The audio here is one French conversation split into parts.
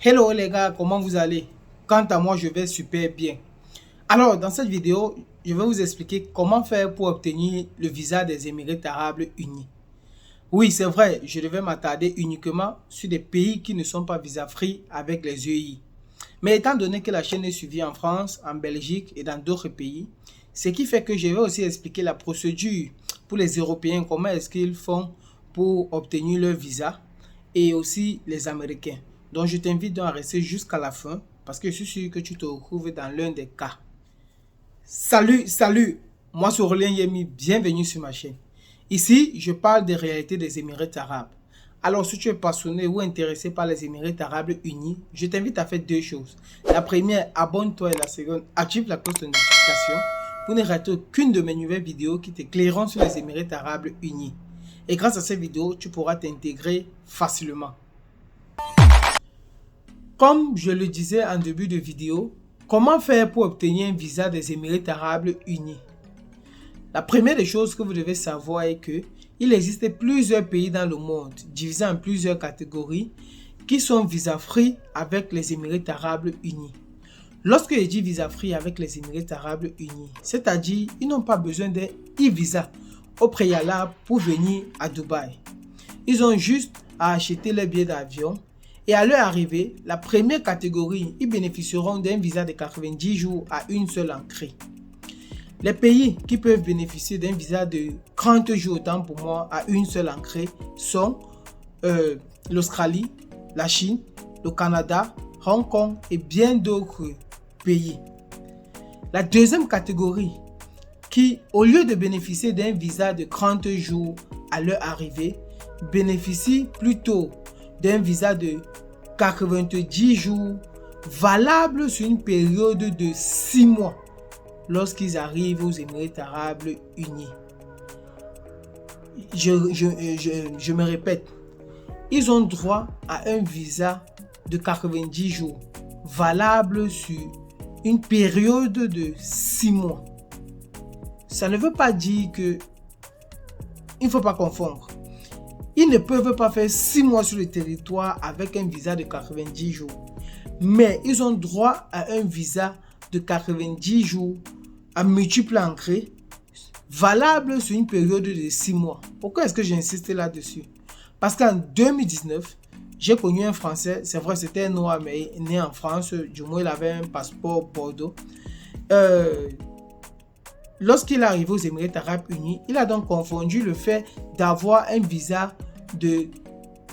Hello les gars, comment vous allez? Quant à moi, je vais super bien. Alors, dans cette vidéo, je vais vous expliquer comment faire pour obtenir le visa des Émirats Arabes Unis. Oui, c'est vrai, je devais m'attarder uniquement sur des pays qui ne sont pas visa-free avec les EI. Mais étant donné que la chaîne est suivie en France, en Belgique et dans d'autres pays, ce qui fait que je vais aussi expliquer la procédure pour les Européens, comment est-ce qu'ils font pour obtenir leur visa et aussi les Américains. Donc je t'invite donc à rester jusqu'à la fin parce que je suis sûr que tu te retrouves dans l'un des cas. Salut, moi c'est Aurélien Yemi, bienvenue sur ma chaîne. Ici, je parle des réalités des Émirats Arabes. Alors, si tu es passionné ou intéressé par les Émirats Arabes Unis, je t'invite à faire deux choses. La première, abonne-toi et la seconde, active la cloche de notification pour ne rater aucune de mes nouvelles vidéos qui t'éclaireront sur les Émirats Arabes Unis. Et grâce à ces vidéos, tu pourras t'intégrer facilement. Comme je le disais en début de vidéo, comment faire pour obtenir un visa des Émirats Arabes Unis? La première des choses que vous devez savoir est que il existe plusieurs pays dans le monde, divisés en plusieurs catégories, qui sont visa-free avec les Émirats Arabes Unis. Lorsque je dis visa-free avec les Émirats Arabes Unis, c'est-à-dire ils n'ont pas besoin d'un e-visa au préalable pour venir à Dubaï. Ils ont juste à acheter les billets d'avion et à leur arrivée, la première catégorie, ils bénéficieront d'un visa de 90 jours à une seule entrée. Les pays qui peuvent bénéficier d'un visa de 30 jours, autant pour moi, à une seule entrée sont l'Australie, la Chine, le Canada, Hong Kong et bien d'autres pays. La deuxième catégorie qui, au lieu de bénéficier d'un visa de 30 jours à leur arrivée, bénéficie plutôt d'un visa de 90 jours valable sur une période de 6 mois lorsqu'ils arrivent aux Émirats Arabes Unis. Je me répète, ils ont droit à un visa de 90 jours valable sur une période de 6 mois. Ça ne veut pas dire que il ne faut pas confondre. Ils ne peuvent pas faire 6 mois sur le territoire avec un visa de 90 jours. Mais ils ont droit à un visa de 90 jours à multiples entrées, valable sur une période de 6 mois. Pourquoi est-ce que j'insiste là-dessus? Parce qu'en 2019, j'ai connu un Français, c'est vrai c'était un noir mais né en France, du moins il avait un passeport Bordeaux. Lorsqu'il est arrivé aux Émirats Arabes Unis, il a donc confondu le fait d'avoir un visa de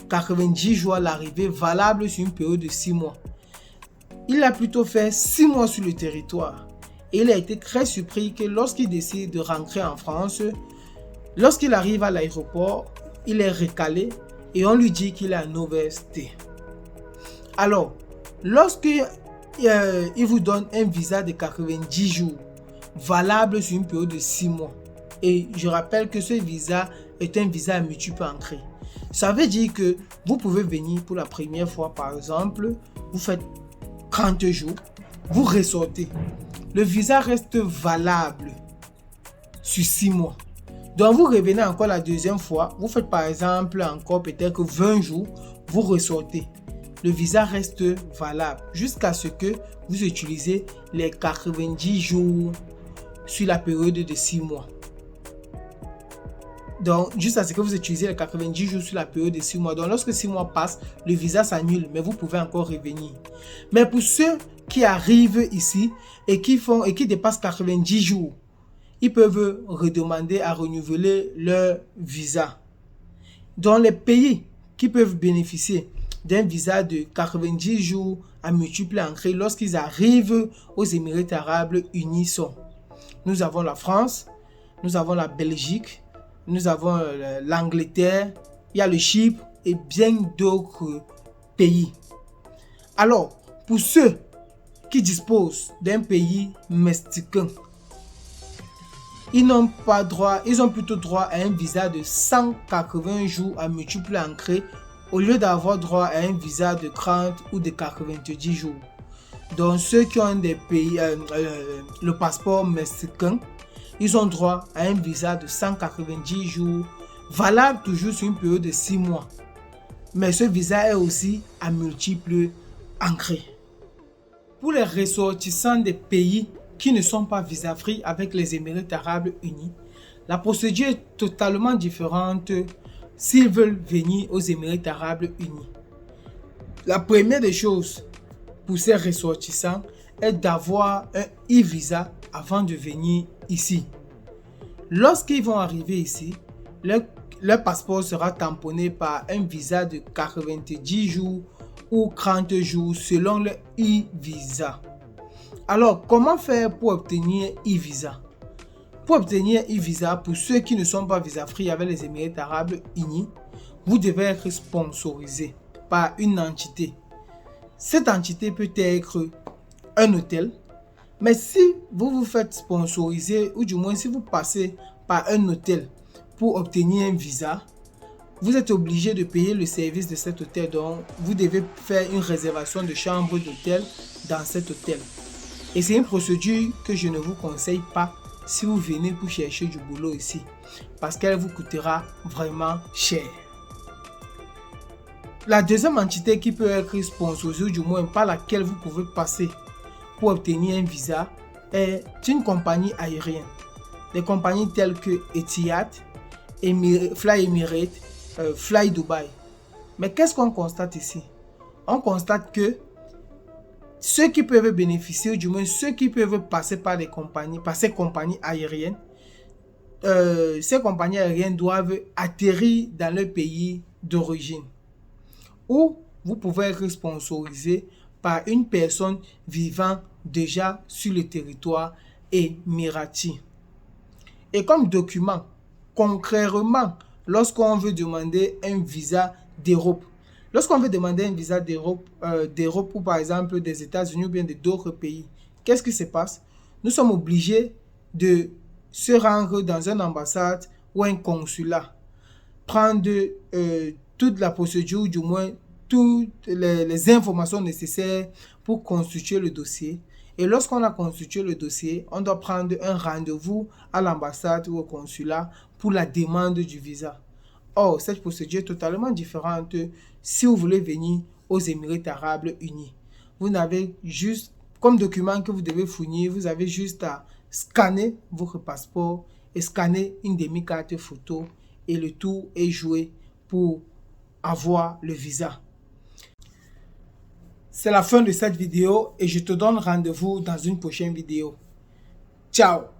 90 jours à l'arrivée valable sur une période de 6 mois. Il a plutôt fait 6 mois sur le territoire. Et il a été très surpris que lorsqu'il décide de rentrer en France, lorsqu'il arrive à l'aéroport, il est recalé et on lui dit qu'il est en overstay. Alors, lorsqu'il vous donne un visa de 90 jours, valable sur une période de 6 mois, et je rappelle que ce visa est un visa à multiples entrées, ça veut dire que vous pouvez venir pour la première fois, par exemple, vous faites 30 jours, vous ressortez. Le visa reste valable sur 6 mois. Donc vous revenez encore la deuxième fois, vous faites par exemple encore peut-être 20 jours, vous ressortez. Le visa reste valable jusqu'à ce que vous utilisez les 90 jours sur la période de 6 mois. Donc, juste à ce que vous utilisez les 90 jours sur la période de 6 mois. Donc, lorsque 6 mois passent, le visa s'annule, mais vous pouvez encore revenir. Mais pour ceux qui arrivent ici et qui dépassent 90 jours, ils peuvent redemander à renouveler leur visa. Dans les pays qui peuvent bénéficier d'un visa de 90 jours à multiples entrées lorsqu'ils arrivent aux Émirats Arabes Unis sont: nous avons la France, nous avons la Belgique, nous avons l'Angleterre, il y a le Chypre et bien d'autres pays. Alors, pour ceux qui disposent d'un pays mexicain, ils n'ont pas droit, ils ont plutôt droit à un visa de 180 jours à multiples entrées au lieu d'avoir droit à un visa de 30 ou de 90 jours. Donc ceux qui ont des pays, le passeport mexicain, ils ont droit à un visa de 190 jours, valable toujours sur une période de 6 mois. Mais ce visa est aussi à multiples ancré. Pour les ressortissants des pays qui ne sont pas visa-free avec les Émirats arabes unis, la procédure est totalement différente s'ils veulent venir aux Émirats arabes unis. La première des choses pour ces ressortissants est d'avoir un e-visa avant de venir ici. Lorsqu'ils vont arriver ici, leur passeport sera tamponné par un visa de 90 jours ou 30 jours selon le e-visa. Alors, comment faire pour obtenir e-visa? Pour obtenir e-visa, pour ceux qui ne sont pas visa-free avec les Émirats arabes unis, vous devez être sponsorisé par une entité. Cette entité peut être un hôtel, mais si vous vous faites sponsoriser, ou du moins si vous passez par un hôtel pour obtenir un visa, vous êtes obligé de payer le service de cet hôtel. Donc, vous devez faire une réservation de chambre d'hôtel dans cet hôtel. Et c'est une procédure que je ne vous conseille pas si vous venez pour chercher du boulot ici, parce qu'elle vous coûtera vraiment cher. La deuxième entité qui peut être sponsorisée, ou du moins par laquelle vous pouvez passer pour obtenir un visa, est une compagnie aérienne. Des compagnies telles que Etihad, Fly Emirates, Fly Dubai. Mais qu'est-ce qu'on constate ici? On constate que ceux qui peuvent bénéficier, ou du moins ceux qui peuvent passer par ces compagnies aériennes, ces compagnies aériennes doivent atterrir dans leur pays d'origine. Ou vous pouvez être sponsorisé par une personne vivant déjà sur le territoire émirati. Et comme document, concrètement, lorsqu'on veut demander un visa d'Europe, lorsqu'on veut demander un visa d'Europe ou par exemple des États-Unis ou bien d'autres pays, qu'est-ce qui se passe? Nous sommes obligés de se rendre dans une ambassade ou un consulat, prendre toute la procédure, ou du moins toutes les informations nécessaires pour constituer le dossier. Et lorsqu'on a constitué le dossier, on doit prendre un rendez-vous à l'ambassade ou au consulat pour la demande du visa. Or, cette procédure est totalement différente si vous voulez venir aux Émirats arabes unis. Vous n'avez juste, comme document que vous devez fournir, vous avez juste à scanner votre passeport et scanner une demi-carte photo et le tout est joué pour avoir le visa. C'est la fin de cette vidéo et je te donne rendez-vous dans une prochaine vidéo. Ciao!